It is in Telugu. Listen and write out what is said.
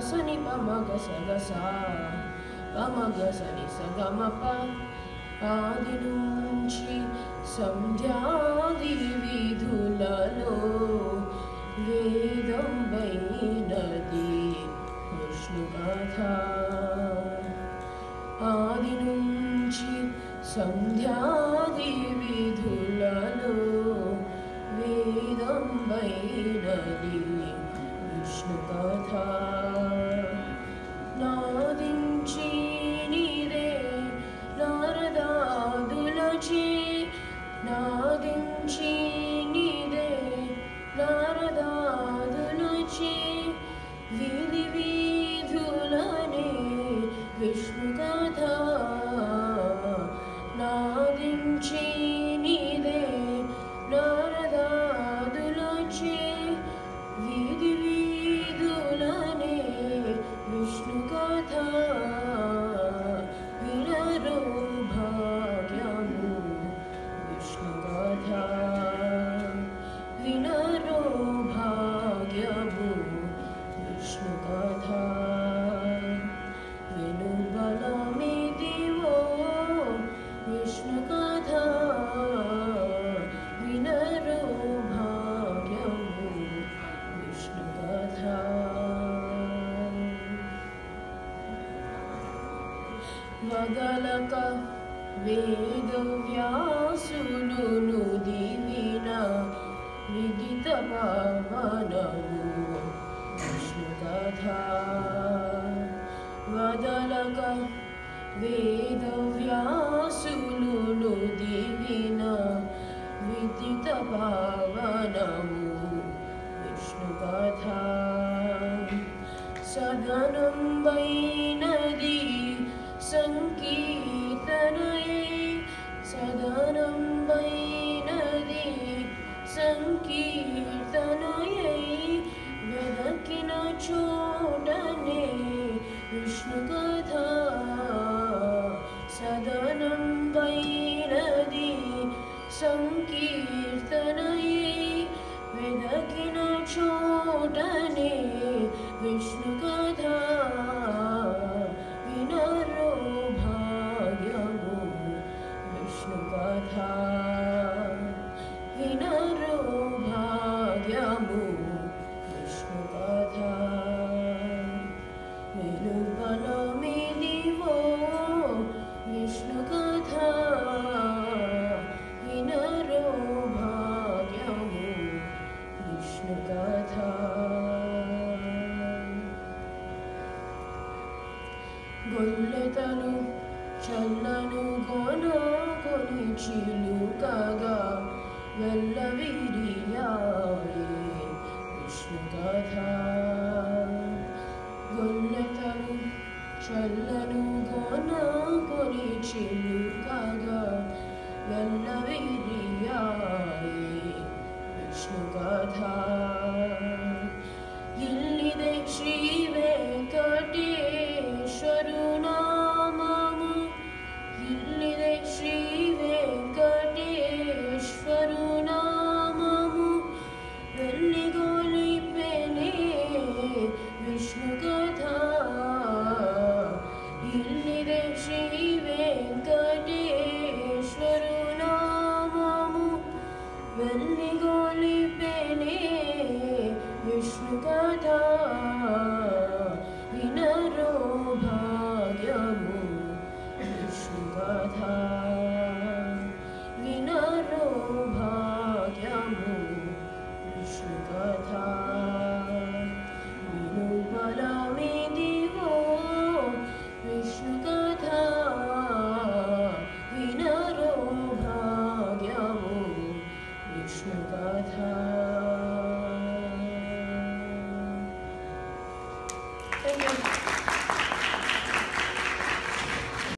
సని పమగ సగసా పమగ సని సగమప ఆది నుంచి సంధ్యాది విధులలో వేదంబైనది విష్ణు కథ ఆది నుంచి సంధ్యాది విధులలో వేదంబైనది విష్ణు కథ నాదించి నీదే నారదాదులచే నాదించి నీదే నారదాదులచే వీధి వీధులనే విష్ణు కథ నాదించి నీదే నారదాదులచే వీధి వీధులనే విష్ణు కథ వినరో భాగ్యము విష్ణు కథ వినరో భాగ్యము విష్ణు కథ విను బలమిదివో విష్ణు కథ వినరో భాగ్యము విష్ణు కథ వదలక వేదవ్యాసులు దివిన విదిత పావనము విష్ణు కథ వదలక వేదవ్యాసులు దివిన విదిత పావనము విష్ణు కథ సదనం వైనది సంకీర్తనయే సదనం వైనది సంకీర్తనయే వెదకిన చోటనే విష్ణు కథ సదనం వైనది సంకీర్తనయే వెదకిన చోటనే విష్ణు కథ వినరో భాగ్యము విష్ణు కథ వినరో భాగ్యము విష్ణు కథ విను బలమిదివో విష్ణు కథ వినరో భాగ్యము విష్ణు కథ గొల్లెతను చల్లను గోన కొని చిలుకగా వెల్లవిరియాయే విష్ణు కథ గొల్లెతను చల్లను గోన కొని చిలుకగా వెల్లవిరియాయే విష్ణు కథ ఇల్లిదే శ్రీ వెంకటేశ్వరు నామము ఇల్లిదే శ్రీ వెంకటేశ్వరు నామము వెల్లిగొలిపెనే విష్ణు కథ ఇల్లిదే శ్రీ వెంకటేశ్వరు నామము వెల్లిగొలిపెనే విష్ణు కథ వినరో భాగ్యము విష్ణు కథ వినరో భాగ్యము విష్ణు కథ విను బలమిదివో విష్ణు కథ వినరో భాగ్యము విష్ణు కథ. Thank you.